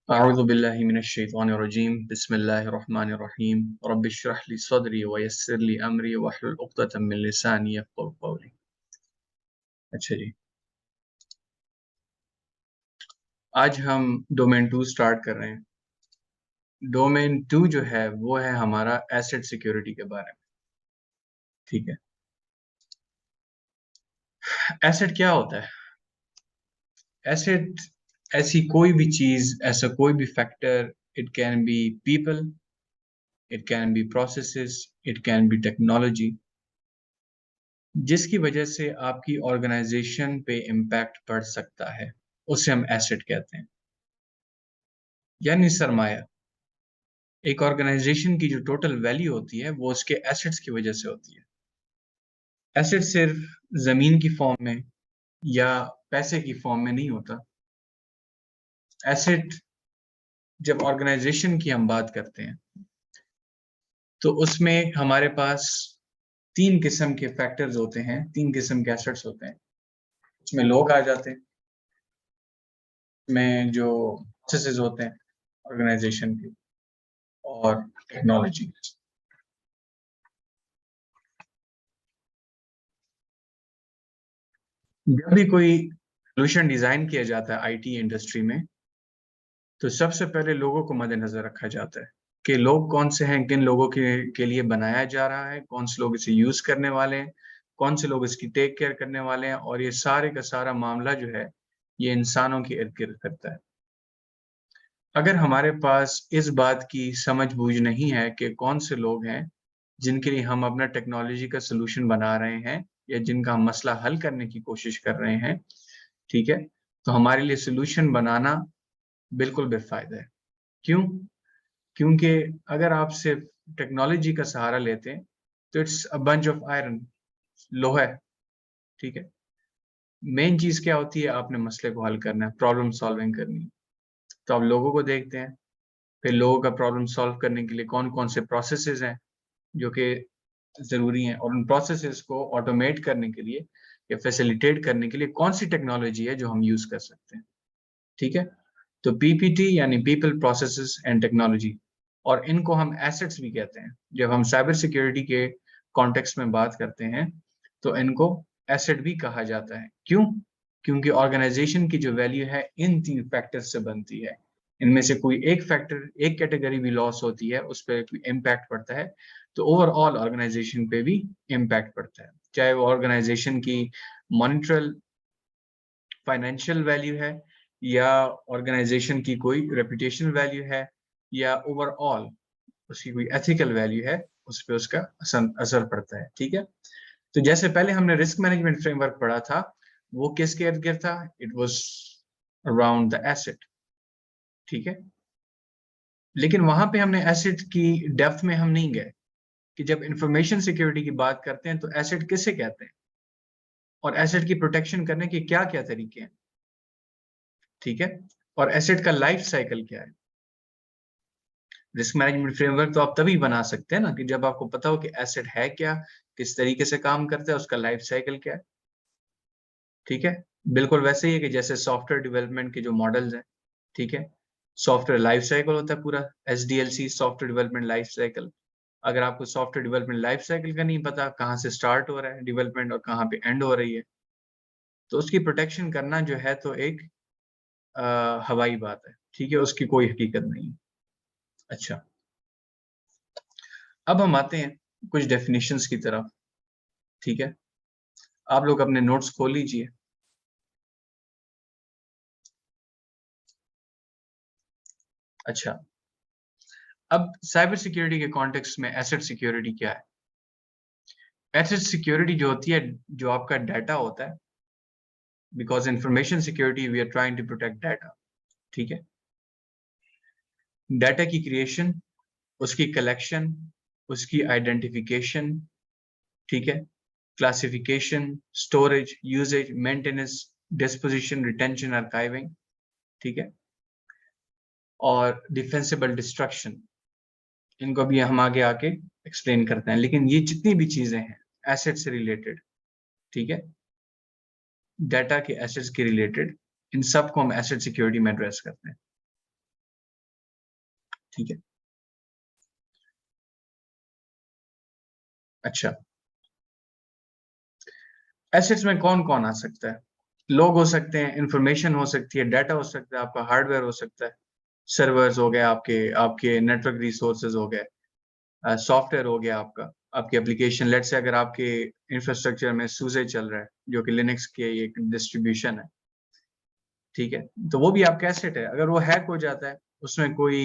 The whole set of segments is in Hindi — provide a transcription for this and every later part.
अऊज़ु बिल्लाहि मिनश्शैतानिर्रजीम बिस्मिल्लाहिर्रहमानिर्रहीम रब्बि इश्रह ली सदरी व यस्सिर ली अमरी वहलुल उक़्दतम मिन लिसानी यफ़क़हू क़ौली। अच्छा जी, आज हम डोमेन 2 स्टार्ट कर रहे हैं। डोमेन 2 जो है वो है हमारा एसेट सिक्योरिटी के बारे में। ठीक है, एसेट क्या होता है? एसेट ऐसी कोई भी चीज़, ऐसा कोई भी factor, it can be people, it can be processes, it can be technology, जिसकी वजह से आपकी ऑर्गेनाइजेशन पे इम्पैक्ट पड़ सकता है, उसे हम एसेट कहते हैं। यानी सरमाया, एक ऑर्गेनाइजेशन की जो टोटल वैल्यू होती है वो उसके एसेट्स की वजह से होती है। एसेट सिर्फ जमीन की फॉर्म में या पैसे की फॉर्म में नहीं होता। एसेट, जब ऑर्गेनाइजेशन की हम बात करते हैं तो उसमें हमारे पास तीन किस्म के फैक्टर्स होते हैं, तीन किस्म के एसेट्स होते हैं। उसमें लोग आ जाते हैं, में जो प्रोसेसेस होते हैं ऑर्गेनाइजेशन के, और टेक्नोलॉजी। जब भी कोई सोल्यूशन डिजाइन किया जाता है आईटी इंडस्ट्री में, तो सबसे पहले लोगों को मद्देनजर रखा जाता है कि लोग कौन से हैं, किन लोगों के लिए बनाया जा रहा है, कौन से लोग इसे यूज करने वाले हैं, कौन से लोग इसकी टेक केयर करने वाले हैं, और ये सारे का सारा मामला जो है ये इंसानों के इर्द गिर्द करता है। अगर हमारे पास इस बात की समझ बूझ नहीं है कि कौन से लोग हैं जिनके लिए हम अपना टेक्नोलॉजी का सोल्यूशन बना रहे हैं या जिनका हम मसला हल करने की कोशिश कर रहे हैं, ठीक है, तो हमारे लिए सोल्यूशन बनाना बिल्कुल बेफायदा है। क्यों? क्योंकि अगर आप सिर्फ टेक्नोलॉजी का सहारा लेते हैं तो it's a bunch of iron, लोहा है। ठीक है, मेन चीज क्या होती है, आपने मसले को हल करना है, प्रॉब्लम सॉल्विंग करनी है। तो आप लोगों को देखते हैं, फिर लोगों का प्रॉब्लम सॉल्व करने के लिए कौन कौन से प्रोसेसेस हैं जो कि ज़रूरी हैं, और उन प्रोसेसेस को ऑटोमेट करने के लिए या फैसिलिटेट करने के लिए कौन सी टेक्नोलॉजी है जो हम यूज़ कर सकते हैं। ठीक है? तो पीपीटी यानी पीपल, प्रोसेसेस एंड टेक्नोलॉजी, और इनको हम एसेट्स भी कहते हैं। जब हम साइबर सिक्योरिटी के कॉन्टेक्स्ट में बात करते हैं, तो इनको एसेट भी कहा जाता है। क्यों? क्योंकि ऑर्गेनाइज़ेशन की जो वैल्यू है इन 3 फैक्टर्स से बनती है। इनमें से कोई एक फैक्टर, एक कैटेगरी भी लॉस होती है, उस पे कोई इम्पैक्ट पड़ता है, तो ओवरऑल ऑर्गेनाइज़ेशन पे भी इम्पैक्ट पड़ता है। चाहे वो ऑर्गेनाइज़ेशन की मॉनेटरी फाइनेंशियल वैल्यू है, या ऑर्गेनाइजेशन की कोई रेपुटेशनल वैल्यू है, या ओवरऑल उसकी कोई एथिकल वैल्यू है, उस पे उसका असर पड़ता है। ठीक है, तो जैसे पहले हमने रिस्क मैनेजमेंट फ्रेमवर्क पढ़ा था, वो किसके इर्द गिर्द था? It was around the asset. ठीक है, लेकिन वहां पे हमने एसेट की डेप्थ में हम नहीं गए कि जब इंफॉर्मेशन सिक्योरिटी की बात करते हैं तो एसेट किसे कहते हैं, और एसेट की प्रोटेक्शन करने के क्या क्या तरीके हैं। ठीक है, और एसेट का लाइफ साइकिल क्या है। रिस्क मैनेजमेंट फ्रेमवर्क तो आप तभी बना सकते हैं ना कि जब आपको पता हो कि एसेट है क्या, किस तरीके से काम करता है, उसका लाइफ साइकिल क्या है। ठीक है, बिल्कुल वैसे ही है कि जैसे सॉफ्टवेयर डेवलपमेंट के जो मॉडल्स हैं, ठीक है, सॉफ्टवेयर लाइफ साइकिल होता है पूरा, SDLC, software development life cycle. अगर आपको सॉफ्टवेयर डेवलपमेंट लाइफ साइकिल का नहीं पता, कहाँ से स्टार्ट हो रहा है डेवलपमेंट और कहाँ पे एंड हो रही है, तो उसकी प्रोटेक्शन करना जो है तो एक हवाई बात है। ठीक है, उसकी कोई हकीकत नहीं। अच्छा, अब हम आते हैं कुछ डेफिनेशंस की तरफ। ठीक है, आप लोग अपने नोट्स खोल लीजिए। अच्छा, अब साइबर सिक्योरिटी के कॉन्टेक्स्ट में एसेट सिक्योरिटी क्या है? एसेट सिक्योरिटी जो होती है, जो आपका डाटा होता है, because information security we are trying to protect data. ठीक है, डाटा की क्रिएशन, उसकी कलेक्शन, उसकी आइडेंटिफिकेशन, ठीक है, classification, storage, usage, maintenance, disposition, retention, archiving, ठीक है, और डिफेंसिबल डिस्ट्रक्शन। इनको भी हम आगे आके एक्सप्लेन करते हैं, लेकिन ये जितनी भी चीजें हैं एसेट से रिलेटेड, ठीक है, डाटा के एसेट्स के रिलेटेड, इन सब को हम एसेट सिक्योरिटी में एड्रेस करते हैं। ठीक है। अच्छा, एसेट्स में कौन कौन आ सकता है? लोग हो सकते हैं, इंफॉर्मेशन हो सकती है, डाटा हो सकता है, आपका हार्डवेयर हो सकता है, सर्वर्स हो गए, आपके आपके नेटवर्क रिसोर्सेज हो गए, सॉफ्टवेयर हो गया आपका, आपकी एप्लीकेशन। लेट्स से अगर आपके इंफ्रास्ट्रक्चर में सूजे चल रहा है जो कि लिनक्स के एक डिस्ट्रीब्यूशन है, ठीक है, तो वो भी आपका एसेट है। अगर वो हैक हो जाता है, उसमें कोई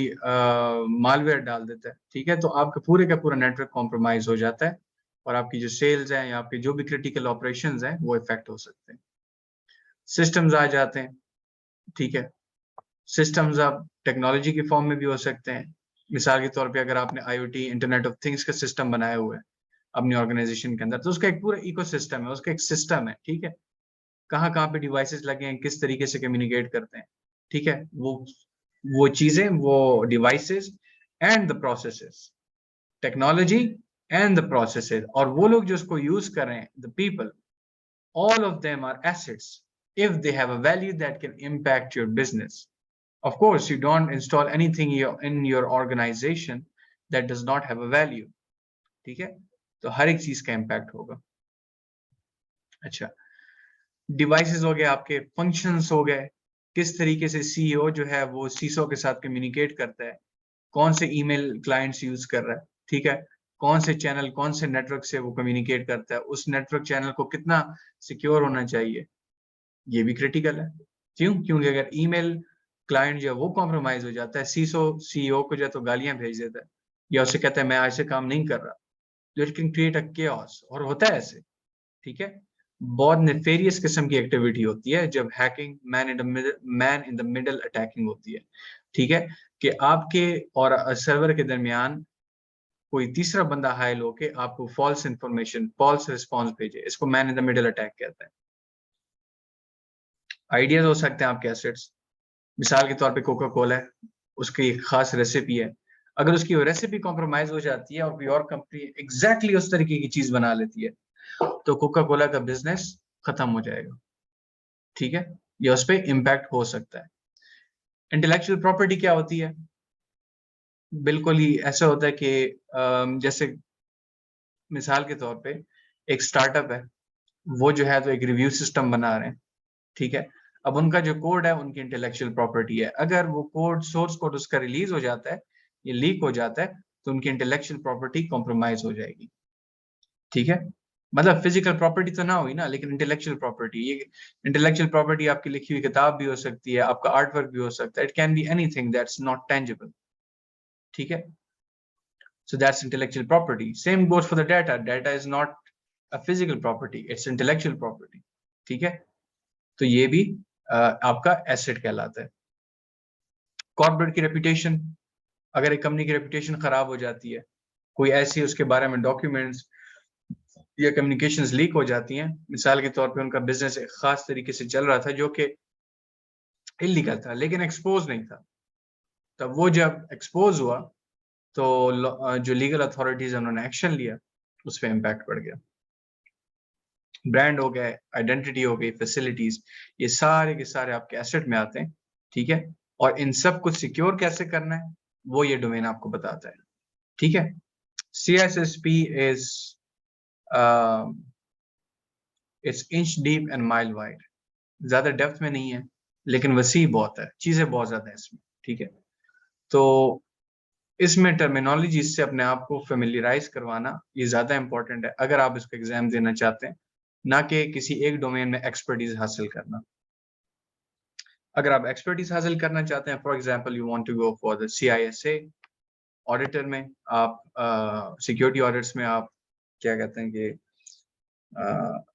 मालवेयर डाल देता है, ठीक है, तो आपका पूरे का पूरा नेटवर्क कॉम्प्रोमाइज हो जाता है और आपकी जो सेल्स हैं या आपके जो भी क्रिटिकल ऑपरेशंस हैं वो इफेक्ट हो सकते हैं। सिस्टम्स आ जाते हैं, ठीक है, सिस्टम्स आप टेक्नोलॉजी के फॉर्म में भी हो सकते हैं। मिसाल के तौर पे अगर आपने आईओटी इंटरनेट ऑफ थिंग्स का सिस्टम बनाया हुआ है अपनी ऑर्गेनाइजेशन के अंदर, तो उसका एक पूरा इकोसिस्टम है, उसका एक सिस्टम है, ठीक है, कहाँ-कहाँ पे डिवाइसेस लगे हैं, किस तरीके से कम्युनिकेट करते हैं, ठीक है, वो चीजें, वो devices and the processes, technology and the processes, और वो लोग जो उसको यूज कर रहे हैं, the people, all of them are assets if they have a value that can impact your business. Of course, you don't install anything in your organization that does not have a value. ठीक है, तो हर एक चीज का इम्पैक्ट होगा। अच्छा, डिवाइसेस हो गए, आपके फंक्शंस हो गए, किस तरीके से सीईओ जो है वो सीसो के साथ कम्युनिकेट करता है, कौन से ईमेल क्लाइंट्स यूज कर रहा है, ठीक है, कौन से चैनल, कौन से नेटवर्क से वो कम्युनिकेट करता है, उस नेटवर्क चैनल को कितना सिक्योर होना चाहिए, ये भी क्रिटिकल है। क्यों? क्योंकि अगर ईमेल क्लाइंट जो है वो कॉम्प्रोमाइज हो जाता है, सीईओ को जो है तो गालियां भेज देता है या उससे कहता है मैं आज से काम नहीं कर रहा, जो it can create a chaos, और होता है ऐसे, ठीक है। बहुत नेफेरियस किस्म की एक्टिविटी होती है जब hacking, man in the middle attacking होती है, ठीक है, कि आपके और सर्वर के दरमियान कोई तीसरा बंदा हायल होके आपको फॉल्स इंफॉर्मेशन, फॉल्स रिस्पॉन्स भेजे, इसको man in the middle attack कहते हैं। आइडियाज हो सकते हैं आपके एसेट्स, मिसाल के तौर पे कोका कोला है, उसकी एक खास रेसिपी है, अगर उसकी वो रेसिपी कॉम्प्रोमाइज हो जाती है और कोई और कंपनी एग्जैक्टली उस तरीके की चीज बना लेती है, तो कोका कोला का बिजनेस खत्म हो जाएगा, ठीक है, या उस पर इम्पैक्ट हो सकता है। इंटेलेक्चुअल प्रॉपर्टी क्या होती है? बिल्कुल ही ऐसा होता है कि जैसे मिसाल के तौर पे एक स्टार्टअप है, वो जो है तो एक रिव्यू सिस्टम बना रहे हैं, ठीक है, अब उनका जो कोड है उनकी इंटेलेक्चुअल प्रॉपर्टी है, अगर वो कोड, सोर्स कोड उसका रिलीज हो जाता है, ये लीक हो जाता है, तो उनकी इंटेलेक्चुअल प्रॉपर्टी कॉम्प्रोमाइज हो जाएगी, ठीक है, मतलब फिजिकल प्रॉपर्टी तो ना हुई ना, लेकिन इंटेलेक्चुअल प्रॉपर्टी, ये इंटेलेक्चुअल प्रॉपर्टी आपकी लिखी हुई किताब भी हो सकती है, आपका आर्ट वर्क भी हो सकता है, it can be anything that's not tangible, ठीक है, so that's intellectual property. Same goes for the data is not a physical property, it's intellectual property, ठीक है, तो ये भी आपका एसेट कहलाता है। कॉर्पोरेट की रेपुटेशन, अगर एक कंपनी की रेपुटेशन खराब हो जाती है, कोई ऐसी उसके बारे में डॉक्यूमेंट्स या कम्युनिकेशंस लीक हो जाती हैं, मिसाल के तौर पे उनका बिजनेस एक खास तरीके से चल रहा था जो कि इलीगल था लेकिन एक्सपोज नहीं था, तब वो जब एक्सपोज हुआ तो जो लीगल अथॉरिटीज उन्होंने एक्शन लिया, उस पर इम्पैक्ट पड़ गया। ब्रांड हो गए, आइडेंटिटी हो गई, फैसिलिटीज, ये सारे के सारे आपके एसेट में आते हैं, ठीक है, और इन सब को सिक्योर कैसे करना है वो ये डोमेन आपको बताता है, ठीक है। CSSP is it's inch deep and mile wide, ज्यादा डेप्थ में नहीं है लेकिन वसी बहुत है, चीजें बहुत ज्यादा है इसमें, ठीक है, तो इसमें टर्मिनोलॉजी से अपने आप को फेमिलियराइज करवाना ये ज्यादा इंपॉर्टेंट है अगर आप इसको एग्जाम देना चाहते हैं, ना कि किसी एक डोमेन में एक्सपर्टीज हासिल करना। अगर आप एक्सपर्टीज हासिल करना चाहते हैं, for example you want to go for the CISA auditor में, आप सिक्योरिटी ऑडिट्स में आप क्या कहते हैं कि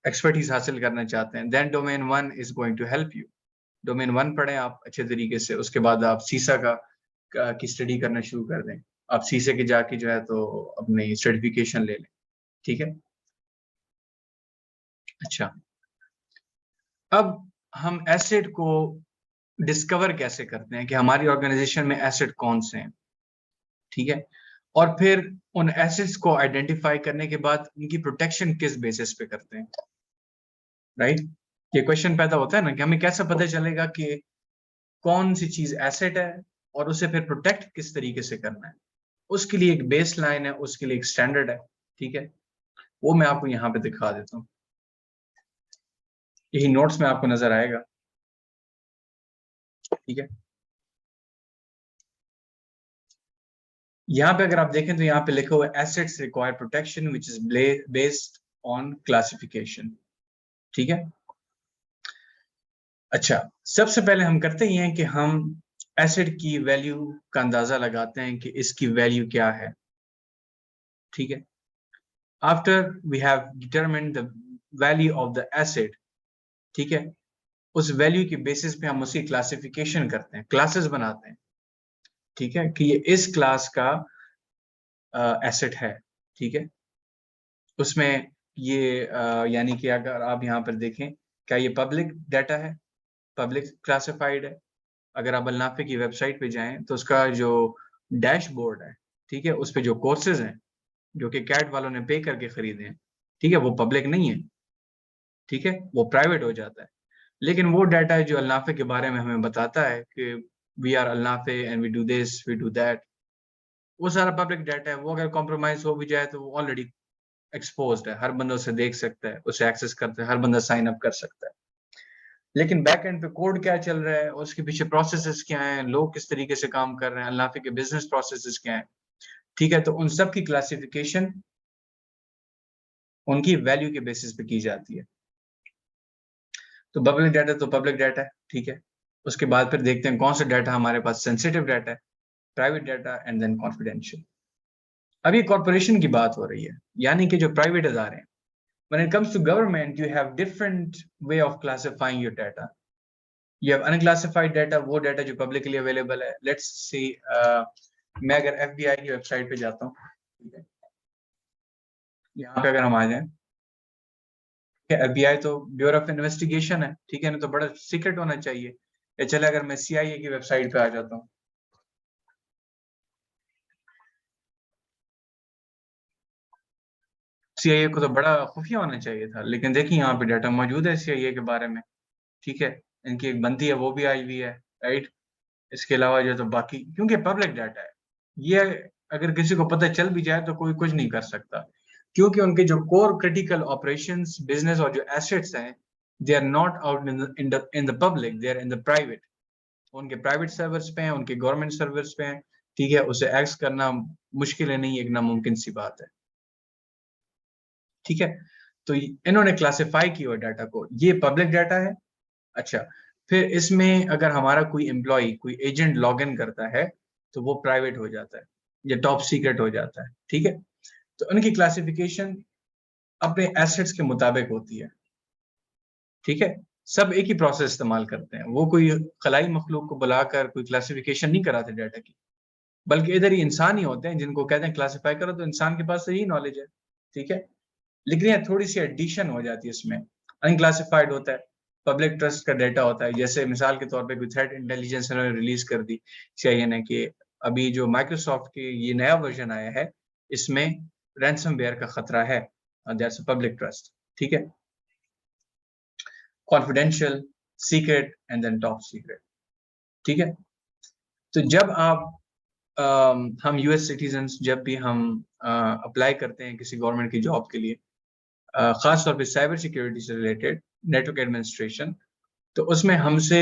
एक्सपर्टीज हासिल करना चाहते हैं, then domain 1 is going to help you. Domain 1 पढ़ें आप अच्छे तरीके से, उसके बाद आप सीसा की स्टडी करना शुरू कर दें, आप सीसे के जाके जो है तो अपनी सर्टिफिकेशन ले लें, ठीक है। अच्छा, अब हम एसेट को डिस्कवर कैसे करते हैं कि हमारी ऑर्गेनाइजेशन में एसेट कौन से हैं, ठीक है, और फिर उन एसेट्स को आइडेंटिफाई करने के बाद उनकी प्रोटेक्शन किस बेसिस पे करते हैं, राइट। ये क्वेश्चन पैदा होता है ना कि हमें कैसे पता चलेगा कि कौन सी चीज एसेट है और उसे फिर प्रोटेक्ट किस तरीके से करना है, उसके लिए एक बेस लाइन है, उसके लिए एक स्टैंडर्ड है, ठीक है। वो मैं आपको यहाँ पे दिखा देता हूँ, यही नोट्स में आपको नजर आएगा, ठीक है। यहाँ पे अगर आप देखें तो यहाँ पे लिखा हुआ है assets require protection which is based on classification, ठीक है। अच्छा, सबसे पहले हम करते ही हैं कि हम एसेट की वैल्यू का अंदाजा लगाते हैं कि इसकी वैल्यू क्या है, ठीक है। After we have determined the value of the asset, ठीक है, उस वैल्यू के बेसिस पे हम उसकी क्लासिफिकेशन करते हैं, क्लासेस बनाते हैं, ठीक है, कि ये इस क्लास का एसेट है, ठीक है। उसमें ये यानी कि अगर आप यहाँ पर देखें, क्या ये पब्लिक डाटा है, पब्लिक क्लासिफाइड है। अगर आप अल्नाफे की वेबसाइट पे जाएं तो उसका जो डैशबोर्ड है, ठीक है, उस पे जो कोर्सेज हैं जो कि कैट वालों ने पे करके खरीदे हैं, ठीक है, वो पब्लिक नहीं है, ठीक है, वो प्राइवेट हो जाता है। लेकिन वो डाटा है जो अल्नाफे के बारे में हमें बताता है कि वी आर अल्नाफे and we do this, we do that, वो सारा पब्लिक डाटा है। वो अगर कॉम्प्रोमाइज हो भी जाए तो वो ऑलरेडी एक्सपोज्ड है, हर बंदा उसे देख सकता है, उसे एक्सेस करता है, हर बंदा साइन अप कर सकता है। लेकिन बैक एंड पे कोड क्या चल रहा है, उसके पीछे प्रोसेसेस क्या हैं, लोग किस तरीके से काम कर रहे हैं, अल्लाफे के बिजनेस प्रोसेसेस क्या हैं, ठीक है, तो उन सब की क्लासिफिकेशन उनकी वैल्यू के बेसिस पे की जाती है। तो पब्लिक डाटा तो पब्लिक डाटा है, ठीक है। उसके बाद फिर देखते हैं कौन सा डाटा हमारे पास सेंसिटिव डाटा है, private data and then confidential. अभी कॉर्पोरेशन की बात हो रही है, यानी कि जो प्राइवेट इदारे हैं। When it comes to government, you have different way of classifying your data. You have unclassified data, वो data जो publicly available है। Let's see, मैं अगर FBI की वेबसाइट पे जाता हूँ, ठीक है, यहाँ पे अगर हम आ जाएं, FBI तो ब्यूरो ऑफ इन्वेस्टिगेशन है, ठीक है ना, तो बड़ा सीक्रेट होना चाहिए। या चले अगर मैं CIA की वेबसाइट पे आ जाता हूँ, CIA को तो बड़ा खुफिया होना चाहिए था, लेकिन देखिए यहाँ पे डाटा मौजूद है CIA के बारे में, ठीक है। इनकी एक बनती है वो भी आई हुई है, राइट। इसके अलावा जो तो बाकी, क्योंकि पब्लिक डाटा है, ये अगर किसी को पता चल भी जाए तो कोई कुछ नहीं कर सकता, क्योंकि उनके जो कोर क्रिटिकल ऑपरेशंस बिजनेस और जो एसेट्स हैं, they are not out in the public, they are in the private. उनके प्राइवेट सर्वर्स पे हैं, उनके गवर्नमेंट सर्वर्स पे हैं, ठीक है। उसे एक्स करना मुश्किल है नहीं, एक नामुमकिन सी बात है, ठीक है। तो इन्होंने क्लासिफाई किया डाटा को, ये पब्लिक डाटा है। अच्छा, फिर इसमें अगर हमारा कोई एम्प्लॉय, कोई एजेंट लॉग इन करता है तो वो प्राइवेट हो जाता है या टॉप सीक्रेट हो जाता है, ठीक है। तो उनकी क्लासिफिकेशन अपने एसेट्स के मुताबिक होती है, ठीक है। सब एक ही प्रोसेस इस्तेमाल करते हैं, वो कोई खलाई मखलूक को बुलाकर कोई क्लासिफिकेशन नहीं कराते डाटा की, बल्कि इधर ही इंसान ही होते हैं जिनको कहते हैं क्लासिफाई करो, तो इंसान के पास तो यही नॉलेज है, ठीक है। लेकिन ये थोड़ी सी एडिशन हो जाती है इसमें, अनक्लासिफाइड होता है, पब्लिक ट्रस्ट का डाटा होता है। जैसे मिसाल के तौर पे कोई थ्रेट इंटेलिजेंस ने रिलीज कर दी CIA ने कि अभी जो माइक्रोसॉफ्ट के ये नया वर्जन आया है, इसमें रैंसमवेयर का खतरा है, दैट्स अ पब्लिक ट्रस्ट, ठीक है। Confidential, secret and then top secret, ठीक है। तो जब आप हम US सिटीजन्स जब भी हम अप्लाई करते हैं किसी गवर्नमेंट की जॉब के लिए, खास तौर पे साइबर सिक्योरिटी से रिलेटेड, नेटवर्क एडमिनिस्ट्रेशन, तो उसमें हमसे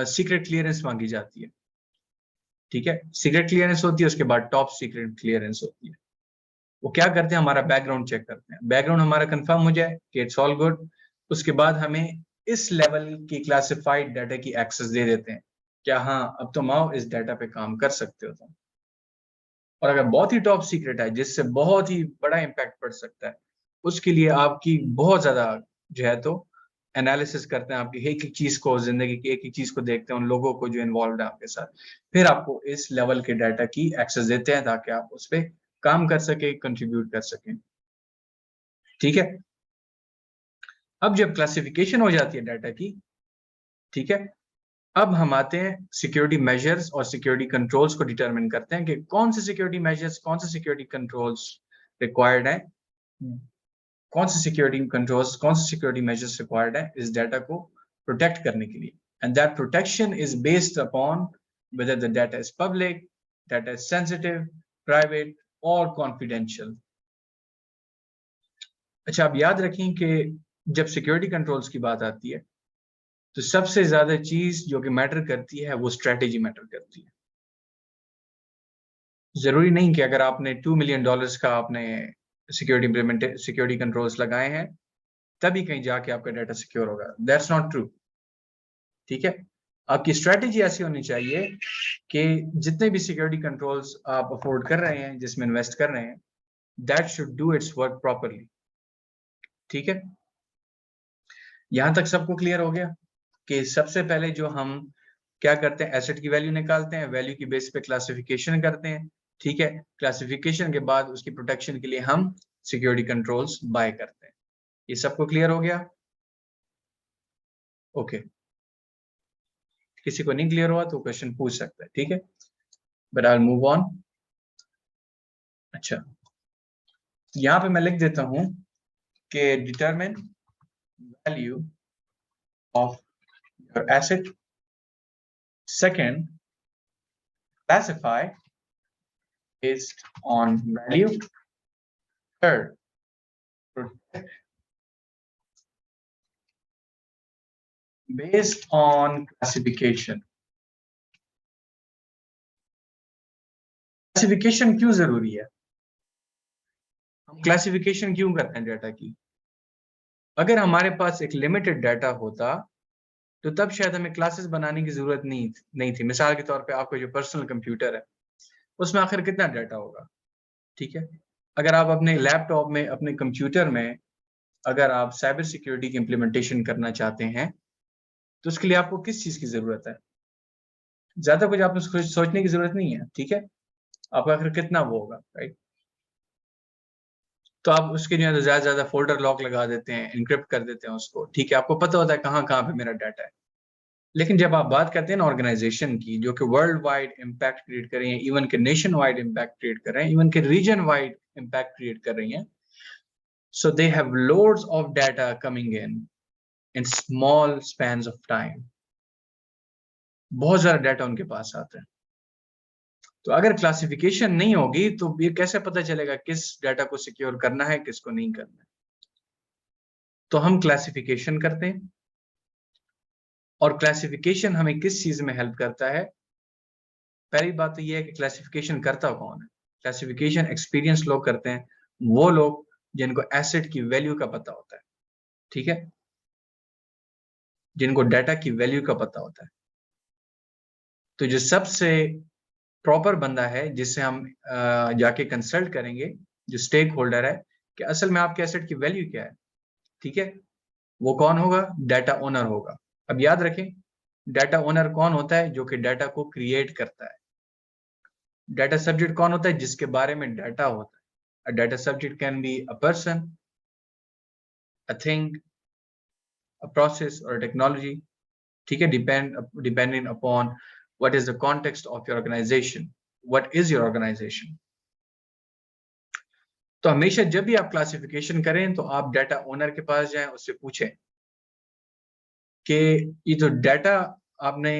सीक्रेट क्लियरेंस मांगी जाती है, ठीक है। सीक्रेट क्लियरेंस होती है, उसके बाद टॉप सीक्रेट क्लियरेंस होती है। वो क्या करते हैं, हमारा बैकग्राउंड चेक करते हैं, बैकग्राउंड हमारा कंफर्म हो जाए कि इट्स ऑल गुड, उसके बाद हमें इस लेवल की क्लासिफाइड डाटा की एक्सेस दे देते हैं, क्या हाँ अब तुम आओ इस डाटा पे काम कर सकते हो तुम। और अगर बहुत ही टॉप सीक्रेट है जिससे बहुत ही बड़ा इम्पैक्ट पड़ सकता है, उसके लिए आपकी बहुत ज्यादा जो है तो एनालिसिस करते हैं, आपकी एक एक चीज को, जिंदगी की एक एक चीज को देखते हैं, उन लोगों को जो इन्वॉल्व है आपके साथ, फिर आपको इस लेवल के डाटा की एक्सेस देते हैं ताकि आप उस पर काम कर सके, कंट्रीब्यूट कर सकें, ठीक है। अब जब क्लासिफिकेशन हो जाती है डाटा की, ठीक है, अब हम आते हैं सिक्योरिटी मेजर्स और सिक्योरिटी कंट्रोल्स को डिटरमिन करते हैं कि कौन से सिक्योरिटी मेजर्स, कौन से सिक्योरिटी कंट्रोल्स रिक्वायर्ड है, कौन से सिक्योरिटी कंट्रोल्स, कौन से सिक्योरिटी मेजर्स रिक्वायर्ड है इस डाटा को प्रोटेक्ट करने के लिए। And that protection is based upon whether the data is public, data is sensitive, private or confidential. अच्छा, आप याद रखें कि जब सिक्योरिटी कंट्रोल्स की बात आती है तो सबसे ज्यादा चीज जो कि मैटर करती है वो स्ट्रेटेजी मैटर करती है। जरूरी नहीं कि अगर आपने $2 मिलियन का आपने सिक्योरिटी कंट्रोल्स लगाए हैं तभी कहीं जाके आपका डाटा सिक्योर होगा। That's not true. ठीक है, आपकी स्ट्रेटेजी ऐसी होनी चाहिए कि जितने भी सिक्योरिटी कंट्रोल्स आप अफोर्ड कर रहे हैं, जिसमें इन्वेस्ट कर रहे हैं, that should do it's work properly. ठीक है, यहां तक सबको क्लियर हो गया कि सबसे पहले जो हम क्या करते हैं, एसेट की वैल्यू निकालते हैं, वैल्यू की बेस पे क्लासिफिकेशन करते हैं। ठीक है, क्लासिफिकेशन के बाद उसकी प्रोटेक्शन के लिए हम सिक्योरिटी कंट्रोल्स बाय करते हैं। ये सबको क्लियर हो गया? ओके, किसी को नहीं क्लियर हुआ तो क्वेश्चन पूछ सकता है। ठीक है, but I will move on. अच्छा, यहां पे मैं लिख देता हूं कि determine value of your asset, second classify based on value, third protect based on classification। Classification क्यों जरूरी है? हम क्लासिफिकेशन क्यों करते हैं डाटा की? अगर हमारे पास एक लिमिटेड डाटा होता तो तब शायद हमें क्लासेस बनाने की जरूरत नहीं थी। मिसाल के तौर पे आपका जो पर्सनल कंप्यूटर है उसमें आखिर कितना डाटा होगा? ठीक है, अगर आप अपने लैपटॉप में, अपने कंप्यूटर में अगर आप साइबर सिक्योरिटी की इंप्लीमेंटेशन करना चाहते हैं तो उसके लिए आपको किस चीज की जरूरत है? ज्यादा कुछ आपको सोचने की जरूरत नहीं है। ठीक है, आपका आखिर कितना वो होगा, राइट? तो आप उसके जो है ज्यादा से ज्यादा फोल्डर लॉक लगा देते हैं, इनक्रिप्ट कर देते हैं उसको। ठीक है, आपको पता होता है कहाँ कहाँ पे मेरा डाटा है। लेकिन जब आप बात करते हैं ना ऑर्गेनाइजेशन की, जो कि वर्ल्ड वाइड इम्पैक्ट क्रिएट कर रही है, इवन के नेशन वाइड इम्पैक्ट क्रिएट कर रहे हैं, इवन के रीजन वाइड इम्पैक्ट क्रिएट कर रही हैं, so they have loads of data coming in small spans of time। बहुत ज्यादा डाटा उनके पास आता है। तो अगर क्लासिफिकेशन नहीं होगी तो ये कैसे पता चलेगा किस डाटा को सिक्योर करना है, किसको नहीं करना है? तो हम क्लासिफिकेशन करते हैं। और क्लासिफिकेशन हमें किस चीज में हेल्प करता है? पहली बात तो ये है कि क्लासिफिकेशन करता कौन है? क्लासिफिकेशन एक्सपीरियंस लोग करते हैं, वो लोग जिनको एसेट की वैल्यू का पता होता है। ठीक है, जिनको डाटा की वैल्यू का पता होता है। तो जो सबसे प्रॉपर बंदा है जिससे हम जाके कंसल्ट करेंगे, जो स्टेक होल्डर है कि असल में आपके एसेट की वैल्यू क्या है, ठीक है, वो कौन होगा? डाटा ओनर होगा। अब याद रखें, डाटा ओनर कौन होता है? जो कि डाटा को क्रिएट करता है। डाटा सब्जेक्ट कौन होता है? जिसके बारे में डाटा होता है। Data subject can be a person, a thing, a process और टेक्नोलॉजी। ठीक है, depending upon what is the context of your organisation, what is your organisation. तो हमेशा जब भी आप क्लासिफिकेशन करें तो आप डाटा ओनर के पास जाएं, उससे पूछें कि ये जो डाटा आपने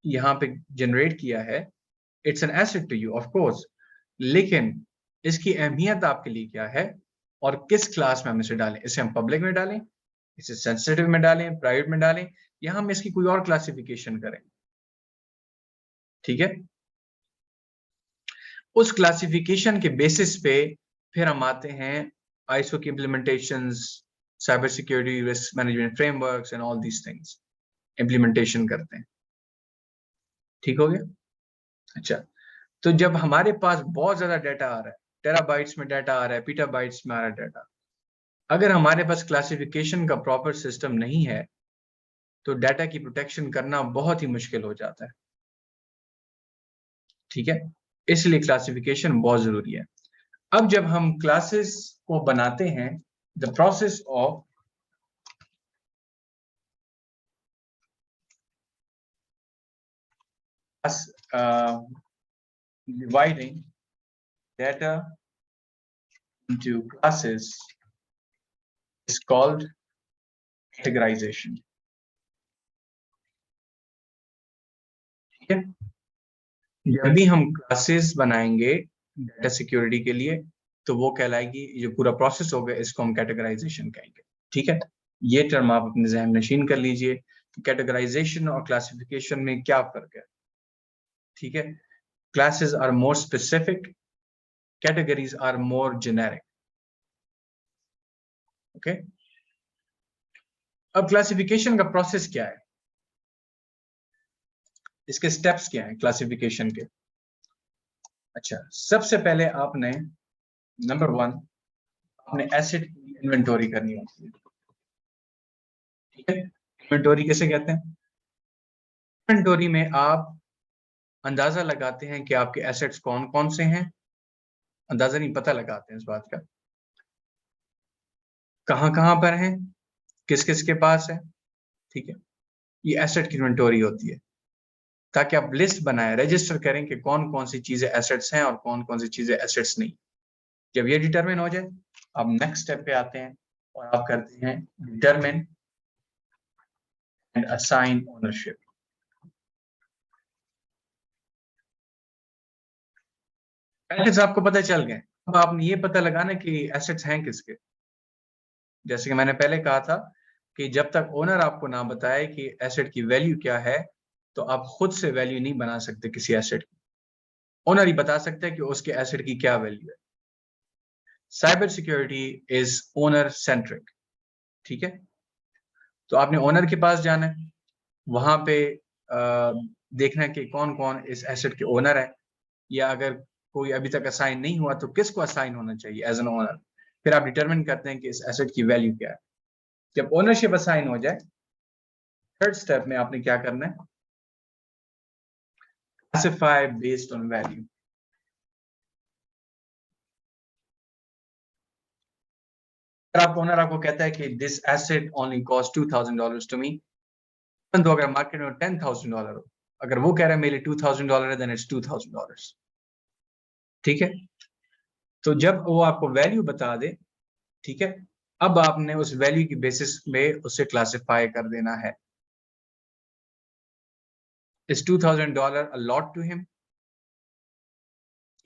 यहाँ पे जनरेट किया है, it's an asset to you of course, लेकिन इसकी अहमियत आपके लिए क्या है और किस क्लास में हम इसे डालें? इसे हम पब्लिक में डालें, इसे सेंसिटिव में डालें, प्राइवेट में डालें, या हम इसकी कोई और क्लासिफिकेशन करें? ठीक है, उस क्लासिफिकेशन के बेसिस पे फिर हम आते हैं आईएसओ की implementations, cyber security risk management frameworks and all these things implementation करते हैं। ठीक हो गया? अच्छा, तो जब हमारे पास बहुत ज्यादा डाटा आ रहा है, टेराबाइट्स में डाटा आ रहा है, पीटाबाइट्स में आ रहा है डाटा, अगर हमारे पास क्लासिफिकेशन का प्रॉपर सिस्टम नहीं है तो डाटा की प्रोटेक्शन करना बहुत ही मुश्किल हो जाता है। ठीक है, इसलिए क्लासिफिकेशन बहुत जरूरी है। अब जब हम क्लासेस को बनाते हैं, the process of dividing data into classes is called categorization। ठीक है, जब भी हम क्लासेस बनाएंगे डेटा सिक्योरिटी के लिए तो वो कहलाएगी, जो पूरा प्रोसेस होगा इसको हम कैटेगराइजेशन कहेंगे। ठीक है, ये टर्म आप अपने जहन नशीन कर लीजिए कि कैटेगराइजेशन और क्लासिफिकेशन में क्या फर्क है। ठीक है, classes are more specific, categories are more generic. Okay, अब क्लासिफिकेशन का प्रोसेस क्या है, इसके स्टेप्स क्या है क्लासिफिकेशन के। अच्छा, सबसे पहले आपने नंबर 1 आपने एसेट की इन्वेंटरी करनी होती है। ठीक है, इन्वेंटरी किसे कहते हैं? इन्वेंटरी में आप अंदाजा लगाते हैं कि आपके एसेट्स कौन कौन से हैं, अंदाजा नहीं पता लगाते हैं इस बात का, कहां कहां पर हैं, किस किस के पास है। ठीक है, ये एसेट की इन्वेंटरी होती है, ताकि आप लिस्ट बनाएं, रजिस्टर करें कि कौन कौन सी चीजें एसेट्स हैं और कौन कौन सी चीजें एसेट्स नहीं। जब ये डिटरमिन हो जाए, आप नेक्स्ट स्टेप पे आते हैं और आप करते हैं determine and assign ownership. Assets आपको पता चल गए, अब आपने ये पता लगाना कि एसेट्स हैं किसके। जैसे कि मैंने पहले कहा था कि जब तक ओनर आपको ना बताए कि एसेट की वैल्यू क्या है, तो आप खुद से वैल्यू नहीं बना सकते किसी एसेट की। ओनर ही बता सकता है कि उसके एसेट की क्या वैल्यू है। Cyber security is owner centric. ठीक है, तो आपने ओनर के पास जाना है, वहां पे देखना है कि कौन कौन इस एसेट के ओनर है, या अगर कोई अभी तक असाइन नहीं हुआ तो किसको असाइन होना चाहिए एज एन ओनर। फिर आप डिटरमिन करते हैं कि इस एसेट की वैल्यू क्या है। जब ओनरशिप असाइन हो जाए, थर्ड स्टेप में आपने क्या करना है, क्लासिफाई बेस्ड ऑन वैल्यू। आपको ओनर आपको कहता है कि this asset only cost $2,000 to me, तो अगर मार्केट में $10,000 हो, अगर वो कह रहा है मेरे $2,000 है, देन इट्स $2,000। ठीक है, तो जब वो आपको वैल्यू बता दे, ठीक है, अब आपने उस वैल्यू की बेसिस में उसे क्लासिफाई कर देना है। Is $2,000 a lot to him?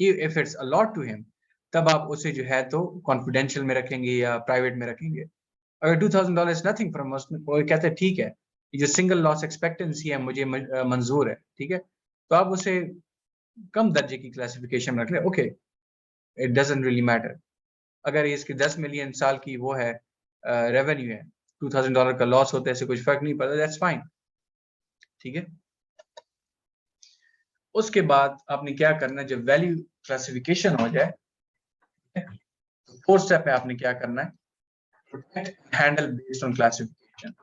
If it's a lot to him, तब आप उसे जो है तो कॉन्फिडेंशियल में रखेंगे या प्राइवेट में रखेंगे। अगर $2,000 इज नथिंग फ्रॉम अस, वो कहते हैं ठीक है, ये जो सिंगल लॉस एक्सपेक्टेंसी है मुझे मंजूर है, ठीक है, तो आप उसे कम दर्जे की क्लासिफिकेशन में रख ले। Okay, it doesn't really matter. अगर ये इसकी 10 मिलियन साल की वो है रेवेन्यू है, $2,000 का लॉस होता है, ऐसे कुछ फर्क नहीं पड़ता, दैट्स फाइन। ठीक है, उसके बाद आपने क्या करना है, जब वैल्यू क्लासिफिकेशन हो जाए, फोर्थ स्टेप में आपने क्या करना है, protect handle based on classification.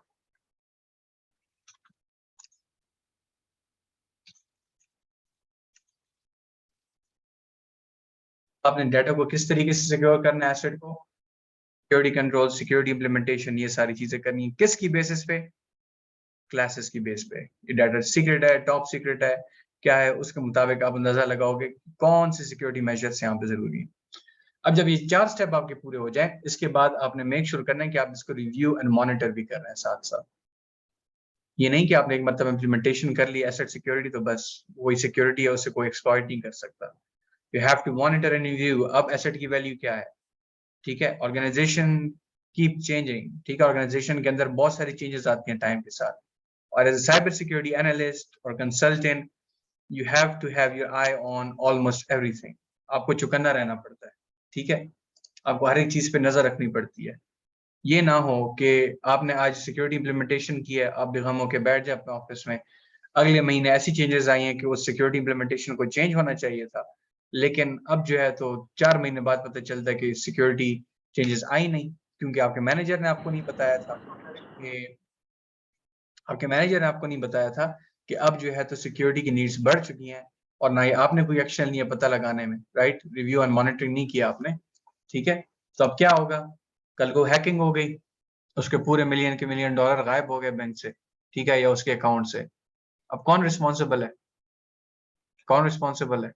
आपने डाटा को किस तरीके से सिक्योर करना है, एसेट को, सिक्योरिटी कंट्रोल, सिक्योरिटी इंप्लीमेंटेशन, ये सारी चीजें करनी है। किसकी बेसिस पे? क्लासेस की बेस पे। ये डाटा सीक्रेट है, टॉप सीक्रेट है, क्या है, उसके मुताबिक आप अंदाजा लगाओगे कौन से सिक्योरिटी मेजर्स यहाँ पे जरूरी है। अब जब ये 4 स्टेप आपके पूरे हो जाए, इसके बाद आपने मेक श्योर करना है कि आप इसको रिव्यू एंड मॉनिटर भी कर रहे हैं साथ साथ। ये नहीं कि आपने एक मतलब इम्प्लीमेंटेशन कर लिया एसेट सिक्योरिटी तो बस वही सिक्योरिटी है, उससे कोई एक्सप्लॉइट नहीं कर सकता। You have to monitor and review अब एसेट की वैल्यू क्या है। ठीक है, ऑर्गेनाइजेशन कीप चेंजिंग। ठीक है, ऑर्गेनाइजेशन के अंदर बहुत सारी चेंजेस आती हैं टाइम के साथ, और as a cyber security analyst और consultant you have to have your eye on almost everything. आपको चौकन्ना रहना पड़ता है। ठीक है, आपको हर एक चीज पे नजर रखनी पड़ती है। ये ना हो कि आपने आज सिक्योरिटी इंप्लीमेंटेशन की है, आप बेगम होकर बैठ जाए अपने ऑफिस में, अगले महीने ऐसी चेंजेस आई हैं कि उस सिक्योरिटी इंप्लीमेंटेशन को चेंज होना चाहिए था, लेकिन अब जो है तो 4 महीने बाद पता चलता है कि सिक्योरिटी चेंजेस आई नहीं, क्योंकि आपके मैनेजर ने आपको नहीं बताया था कि कि अब जो है तो सिक्योरिटी की नीड्स बढ़ चुकी हैं, और ना ही आपने कोई एक्शन लिया पता लगाने में, राइट, रिव्यू एंड मॉनिटरिंग नहीं किया आपने। ठीक है, तो अब क्या होगा, कल को हैकिंग हो गई, उसके पूरे मिलियन के मिलियन डॉलर गायब हो गए बैंक से, ठीक है, या उसके अकाउंट से। अब कौन रिस्पॉन्सिबल है? कौन रिस्पॉन्सिबल है?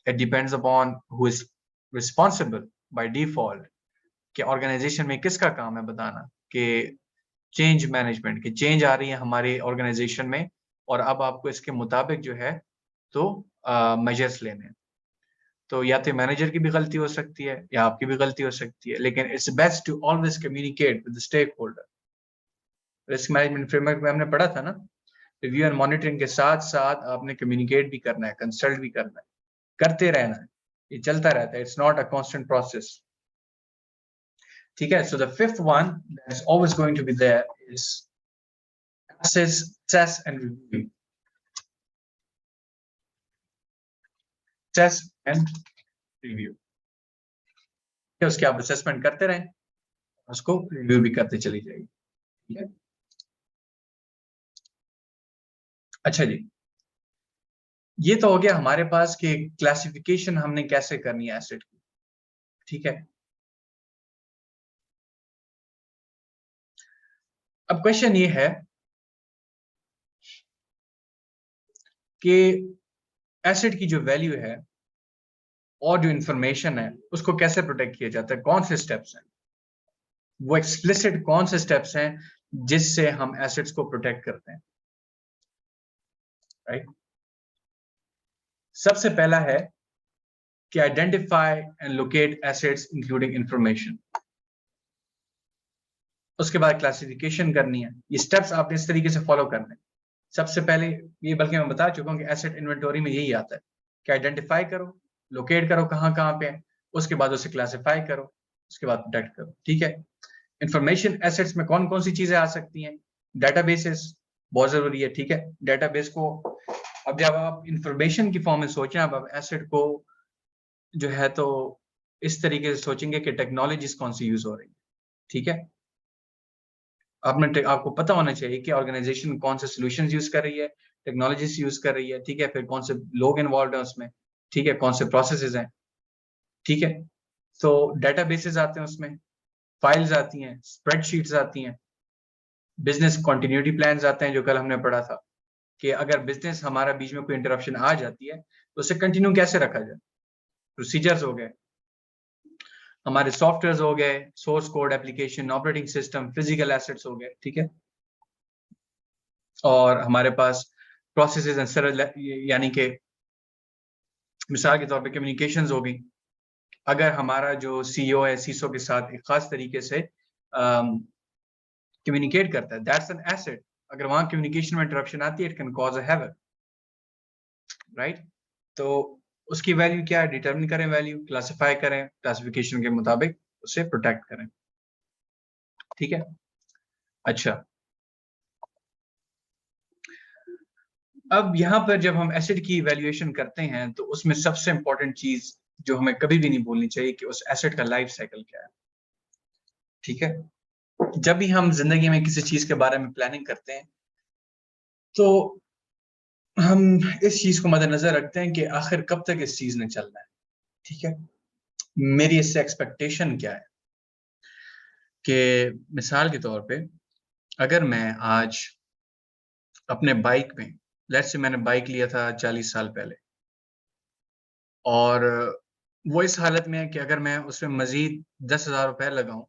It depends upon who is responsible by default. कि ऑर्गेनाइजेशन में किसका काम है बताना कि चेंज मैनेजमेंट की चेंज आ रही है हमारे ऑर्गेनाइजेशन में, और अब आपको इसके मुताबिक जो है तो मेजर्स लेने हैं। तो या तो मैनेजर की भी गलती हो सकती है या आपकी भी गलती हो सकती है, लेकिन it's best to always communicate with the stakeholder. Risk management framework में हमने पढ़ा था ना, रिव्यू एंड मॉनिटरिंग के साथ साथ आपने कम्युनिकेट भी करना है, कंसल्ट भी करना है, करते रहना है, ये चलता रहता है, it's not a constant process. ठीक है, so the fifth one that is always going to be there is assess and review. Assess and review. उसकी आप असेसमेंट करते रहें, उसको रिव्यू भी करते चली जाएगी। ठीक है, अच्छा जी, ये तो हो गया हमारे पास कि क्लासिफिकेशन हमने कैसे करनी है एसेट की। ठीक है, अब क्वेश्चन ये है कि एसेट की जो वैल्यू है और जो इंफॉर्मेशन है उसको कैसे प्रोटेक्ट किया जाता है, कौन से स्टेप्स हैं, वो एक्सप्लिसिट कौन से स्टेप्स हैं जिससे हम एसेट्स को प्रोटेक्ट करते हैं। राइट, सबसे पहला है कि identify and locate assets including information. उसके बाद क्लासिफिकेशन करनी है। ये स्टेप्स आपने इस तरीके से फॉलो करने हैं। सबसे पहले ये, बल्कि मैं बता चुका हूं कि एसेट इन्वेंटरी में यही आता है कि आइडेंटिफाई करो, लोकेट करो कहां कहां पे है, उसके बाद उसे क्लासिफाई करो, उसके बाद प्रोटेक्ट करो। ठीक है, इंफॉर्मेशन एसेट्स में कौन कौन सी चीजें आ सकती हैं, डेटाबेसेस बहुत जरूरी है। ठीक है, डेटाबेस को अब जब आप इंफॉर्मेशन की फॉर्म में सोचें, अब आप एसेट को जो है तो इस तरीके से सोचेंगे कि टेक्नोलॉजीज कौन सी यूज हो रही है। ठीक है, आपको पता होना चाहिए कि ऑर्गेनाइजेशन कौन से सॉल्यूशंस यूज कर रही है, टेक्नोलॉजीज यूज कर रही है। ठीक है, फिर कौन से लोग इन्वॉल्व हैं उसमें, ठीक है, कौन से प्रोसेसेस हैं। ठीक है, तो डेटाबेसेस आते हैं उसमें, फाइल्स आती हैं, स्प्रेडशीट्स आती हैं, बिजनेस कंटिन्यूटी प्लान्स आते हैं जो कल हमने पढ़ा था कि अगर बिजनेस हमारा बीच में कोई इंटरप्शन आ जाती है तो उसे कंटिन्यू कैसे रखा जाए। प्रोसीजर्स हो गए, हमारे सॉफ्टवेयर हो गए, source code, application, operating system, physical assets हो गए। ठीक है, और हमारे पास प्रोसेसेस एंड सरल, यानी कि मिसाल के तौर पे कम्युनिकेशंस हो गई। अगर हमारा जो सीईओ है सीईसओ के साथ एक खास तरीके से कम्युनिकेट करता है, दैट्स एन एसेट। अगर वहां कम्युनिकेशन में इंटरप्शन आती है, it can cause a havoc. Right, तो उसकी वैल्यू क्या है, डिटरमिन करें, वैल्यू क्लासिफाई करें, क्लासिफिकेशन के मुताबिक उसे प्रोटेक्ट करें। ठीक है, अच्छा, अब यहाँ पर जब हम एसिड की इवैल्यूएशन करते हैं तो उसमें सबसे इंपॉर्टेंट चीज जो हमें कभी भी नहीं भूलनी चाहिए कि उस एसिड का लाइफ साइकिल क्या है। ठीक है, जब भी हम जिंदगी में किसी चीज के बारे में प्लानिंग करते हैं तो हम इस चीज को मद्देनजर रखते हैं कि आखिर कब तक इस चीज ने चलना है। ठीक है, मेरी इससे एक्सपेक्टेशन क्या है कि मिसाल के तौर पे अगर मैं आज अपने बाइक में, लेट्स से मैंने बाइक लिया था 40 साल पहले, और वो इस हालत में है कि अगर मैं उसमें मजीद 10,000 रुपए लगाऊं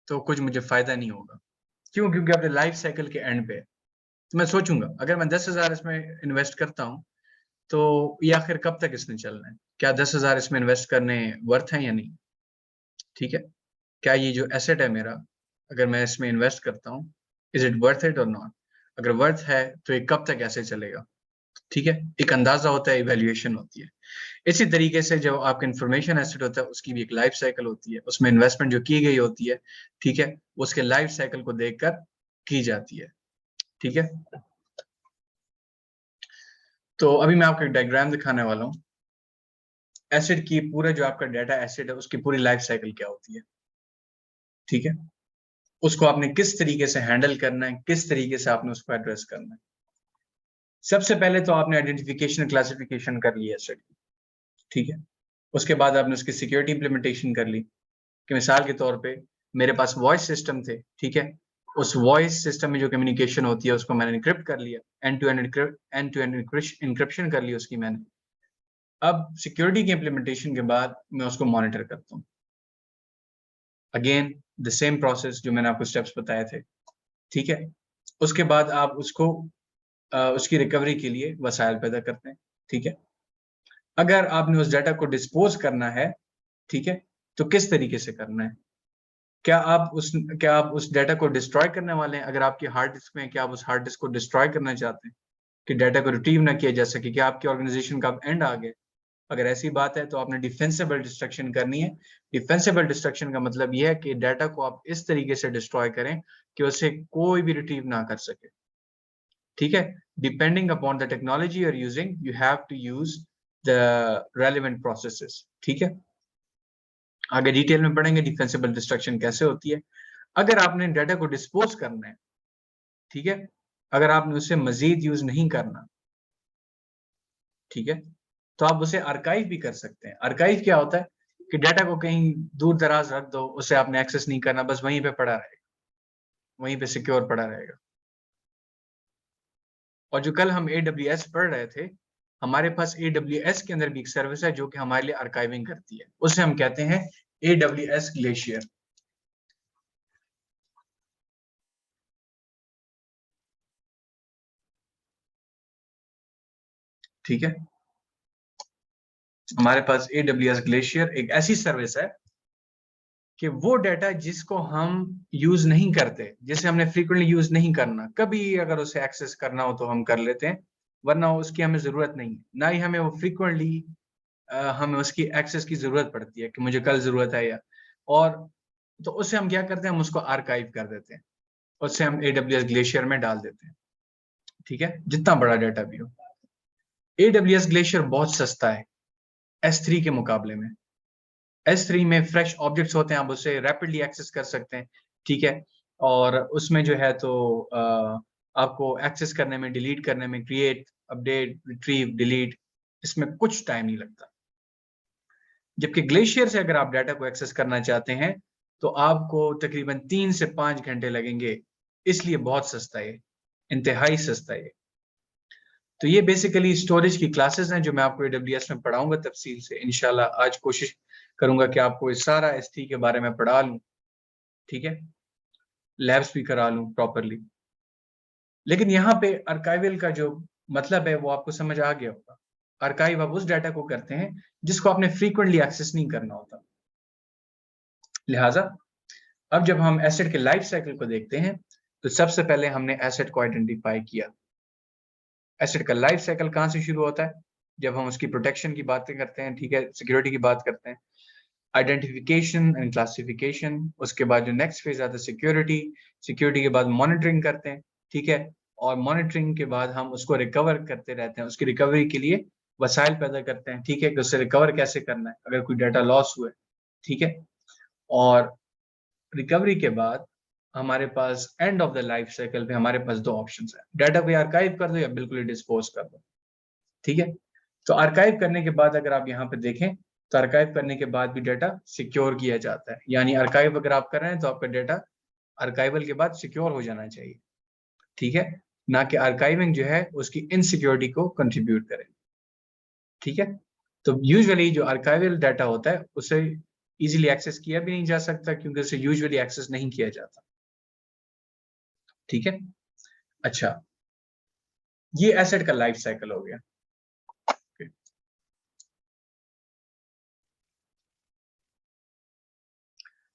तो कुछ मुझे फायदा नहीं होगा। क्यों? क्योंकि अपने लाइफ साइकिल के एंड पे है। तो मैं सोचूंगा अगर मैं 10,000 इसमें इन्वेस्ट करता हूं तो ये आखिर कब तक इसने चलना है, क्या 10,000 इसमें इन्वेस्ट करने वर्थ है या नहीं। ठीक है, क्या ये जो एसेट है मेरा, अगर मैं इसमें इन्वेस्ट करता हूँ, इज इट वर्थ इट और नॉट। अगर वर्थ है तो ये कब तक ऐसे चलेगा। ठीक है, एक अंदाजा होता है, इवैल्यूएशन होती है। इसी तरीके से जब आपका इंफॉर्मेशन एसेट होता है उसकी भी एक लाइफ साइकिल होती है, उसमें इन्वेस्टमेंट जो की गई होती है, ठीक है, उसके लाइफ साइकिल को देखकर की जाती है। ठीक है, तो अभी मैं आपको एक डायग्राम दिखाने वाला हूँ। एसिड की पूरा जो आपका डाटा एसिड है उसकी पूरी लाइफ साइकिल क्या होती है। ठीक है, उसको आपने किस तरीके से हैंडल करना है, किस तरीके से आपने उसको एड्रेस करना है। सबसे पहले तो आपने आइडेंटिफिकेशन क्लासिफिकेशन कर ली एसिड की। ठीक है, उसके बाद आपने उसकी सिक्योरिटी इंप्लीमेंटेशन कर ली कि मिसाल के तौर पे मेरे पास वॉइस सिस्टम थे। ठीक है, उस वॉइस सिस्टम में जो कम्युनिकेशन होती है उसको मैंने इनक्रिप्ट कर लिया, एंड टू एंड इनक्रिप्शन कर ली उसकी मैंने। अब सिक्योरिटी के इम्प्लीमेंटेशन के बाद मैं उसको मॉनिटर करता हूँ। अगेन द सेम प्रोसेस जो मैंने आपको स्टेप्स बताए थे। ठीक है, उसके बाद आप उसको उसकी रिकवरी के लिए वसाइल पैदा करते हैं। ठीक है, अगर आपने उस डाटा को डिस्पोज करना है, ठीक है, तो किस तरीके से करना है? क्या आप उस डाटा को डिस्ट्रॉय करने वाले हैं? अगर आपकी हार्ड डिस्क में है, क्या आप उस हार्ड डिस्क को डिस्ट्रॉय करना चाहते हैं कि डाटा को रिट्रीव ना किया जा सके? क्या आपकी ऑर्गेनाइजेशन का अब एंड आ गया? अगर ऐसी बात है तो आपने डिफेंसिबल डिस्ट्रक्शन करनी है। डिफेंसिबल डिस्ट्रक्शन का मतलब ये है कि डाटा को आप इस तरीके से डिस्ट्रॉय करें कि उसे कोई भी रिट्रीव ना कर सके, ठीक है? Depending upon the technology you are using, you have to use the relevant processes, ठीक है? आगे डिटेल में पढ़ेंगे डिफेंसिबल डिस्ट्रक्शन कैसे होती है। अगर आपने डाटा को डिस्पोज करना है, ठीक है, अगर आपने उसे मजीद यूज नहीं करना, ठीक है, तो आप उसे आर्काइव भी कर सकते हैं। आर्काइव क्या होता है कि डाटा को कहीं दूर दराज रख दो, उसे आपने एक्सेस नहीं करना, बस वहीं पे पड़ा रहेगा, वहीं पे सिक्योर पड़ा रहेगा। और जो कल हम AWS पढ़ रहे थे, हमारे पास AWS के अंदर भी एक सर्विस है जो कि हमारे लिए आर्काइविंग करती है, उसे हम कहते हैं AWS ग्लेशियर, ठीक है? हमारे पास AWS ग्लेशियर एक ऐसी सर्विस है कि वो डाटा जिसको हम यूज नहीं करते, जिसे हमने फ्रीक्वेंटली यूज नहीं करना, कभी अगर उसे एक्सेस करना हो तो हम कर लेते हैं, वरना उसकी हमें जरूरत नहीं है, ना ही हमें वो फ्रीक्वेंटली हमें उसकी एक्सेस की जरूरत पड़ती है कि मुझे कल जरूरत है या, और तो उससे हम क्या करते हैं, हम उसको आर्काइव कर देते हैं, उससे हम AWS ग्लेशियर में डाल देते हैं, ठीक है, जितना बड़ा डाटा भी हो। AWS ग्लेशियर बहुत सस्ता है S3 के मुकाबले में। S3 में फ्रेश ऑब्जेक्ट्स होते हैं, आप उसे रैपिडली एक्सेस कर सकते हैं, ठीक है, और उसमें जो है तो आपको एक्सेस करने में, डिलीट करने में, क्रिएट, अपडेट, रिट्रीव, डिलीट, इसमें कुछ टाइम नहीं लगता। जबकि ग्लेशियर से अगर आप डाटा को एक्सेस करना चाहते हैं तो आपको तकरीबन 3 से 5 घंटे लगेंगे, इसलिए बहुत सस्ता है, इंतहाई सस्ता है। तो ये बेसिकली स्टोरेज की क्लासेस हैं जो मैं आपको AWS में पढ़ाऊंगा तफसील से इंशाल्लाह। आज कोशिश करूंगा कि आपको इस सारा S3 के बारे में पढ़ा लूं, ठीक है, लैब्स भी करा लूं प्रॉपरली। लेकिन यहाँ पे आर्काइवल का जो मतलब है वो आपको समझ आ गया होगा। आर्काइव आप उस डाटा को करते हैं जिसको आपने फ्रीक्वेंटली एक्सेस नहीं करना होता। लिहाजा अब जब हम एसेट के लाइफ साइकिल को देखते हैं तो सबसे पहले हमने एसेट को आइडेंटिफाई किया। एसेट का लाइफ साइकिल कहाँ से शुरू होता है? जब हम उसकी प्रोटेक्शन की बातें करते हैं, ठीक है, सिक्योरिटी की बात करते हैं, आइडेंटिफिकेशन एंड क्लासिफिकेशन, उसके बाद जो नेक्स्ट फेज आता है सिक्योरिटी, सिक्योरिटी के बाद मॉनिटरिंग करते हैं, ठीक है, और मॉनिटरिंग के बाद हम उसको रिकवर करते रहते हैं, उसकी रिकवरी के लिए वसाइल पैदा करते हैं, ठीक है, कि उससे रिकवर कैसे करना है अगर कोई डाटा लॉस हुआ है, ठीक है, और रिकवरी के बाद हमारे पास end of the life cycle पे हमारे पास दो ऑप्शंस हैं, डाटा को आर्काइव कर दो या बिल्कुल ही डिस्पोज कर दो, ठीक है। तो आर्काइव करने के बाद अगर आप यहाँ पे देखें तो आर्काइव करने के बाद भी डाटा सिक्योर किया जाता है, यानी आर्काइव अगर आप कर रहे हैं तो आपका डाटा आर्काइवल के बाद सिक्योर हो जाना चाहिए, ठीक है, ना कि आर्काइविंग जो है उसकी इनसिक्योरिटी को कंट्रीब्यूट करे, ठीक है। तो यूजुअली जो आर्काइवल डाटा होता है उसे इजीली एक्सेस किया भी नहीं जा सकता क्योंकि उसे यूजुअली एक्सेस नहीं किया जाता, ठीक है। अच्छा, ये एसेट का लाइफ साइकिल हो गया,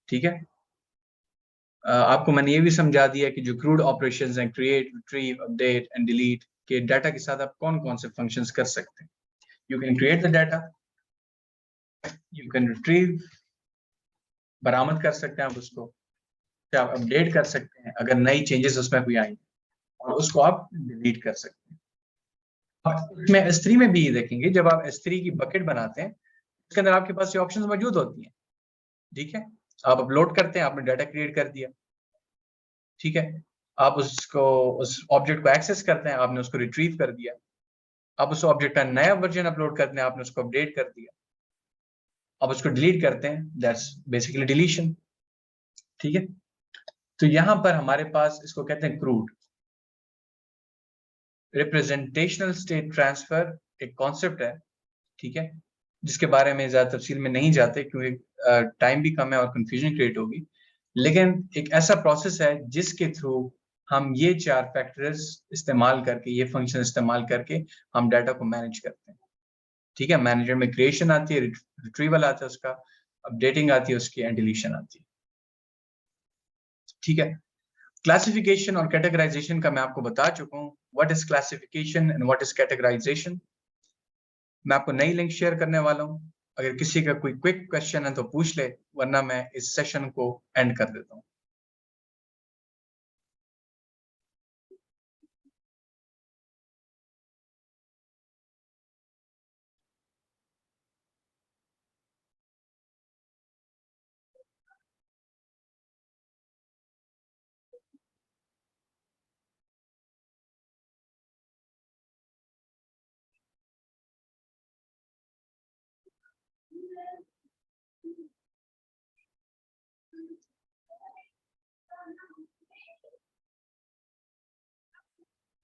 ठीक है। आपको मैंने ये भी समझा दिया कि जो क्रूड ऑपरेशंस हैं, create, retrieve, update and delete, के डाटा के साथ आप कौन कौन से फंक्शंस कर सकते हैं। You can create the data, you can retrieve, बरामद कर सकते हैं आप उसको, फिर आप अपडेट कर सकते हैं अगर नई चेंजेस उसमें कोई आई, और उसको आप डिलीट कर सकते हैं। आप इसमें S3 में भी देखेंगे, जब आप S3 की बकेट बनाते हैं उसके अंदर आपके पास ये ऑप्शंस मौजूद होती हैं, ठीक है। आप अपलोड करते हैं, आपने डाटा क्रिएट कर दिया, ठीक है, आप उसको, उस ऑब्जेक्ट को एक्सेस करते हैं, आपने उसको रिट्रीव कर दिया, आप उस ऑब्जेक्ट का नया वर्जन अपलोड करते हैं, आपने उसको अपडेट कर दिया, आप उसको डिलीट करते हैं, दैट्स बेसिकली डिलीशन, ठीक है। तो यहां पर हमारे पास इसको कहते हैं क्रूड रिप्रेजेंटेशनल स्टेट ट्रांसफर, एक कॉन्सेप्ट है, ठीक है, जिसके बारे में ज्यादा तफसील में नहीं जाते क्योंकि टाइम भी कम है और कंफ्यूजन क्रिएट होगी, लेकिन एक ऐसा प्रोसेस है जिसके थ्रू हम ये चार फैक्टर्स इस्तेमाल करके, ये फंक्शन इस्तेमाल करके हम डाटा को मैनेज करते हैं, ठीक है, मैनेजर में क्रिएशन आती है, रिट्रीवल आता है उसका, अपडेटिंग आती है उसकी, एंड डिलीशन आती है। ठीक है, क्लासिफिकेशन और कैटेगराइजेशन का मैं आपको बता चुका हूँ। What is classification and what is categorisation. मैं आपको नई लिंक शेयर करने वाला हूँ, अगर किसी का कोई क्विक क्वेश्चन है तो पूछ ले, वरना मैं इस सेशन को एंड कर देता हूँ।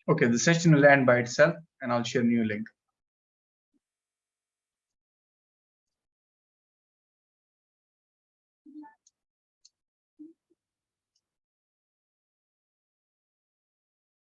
Okay, the session will end by itself and I'll share a new link.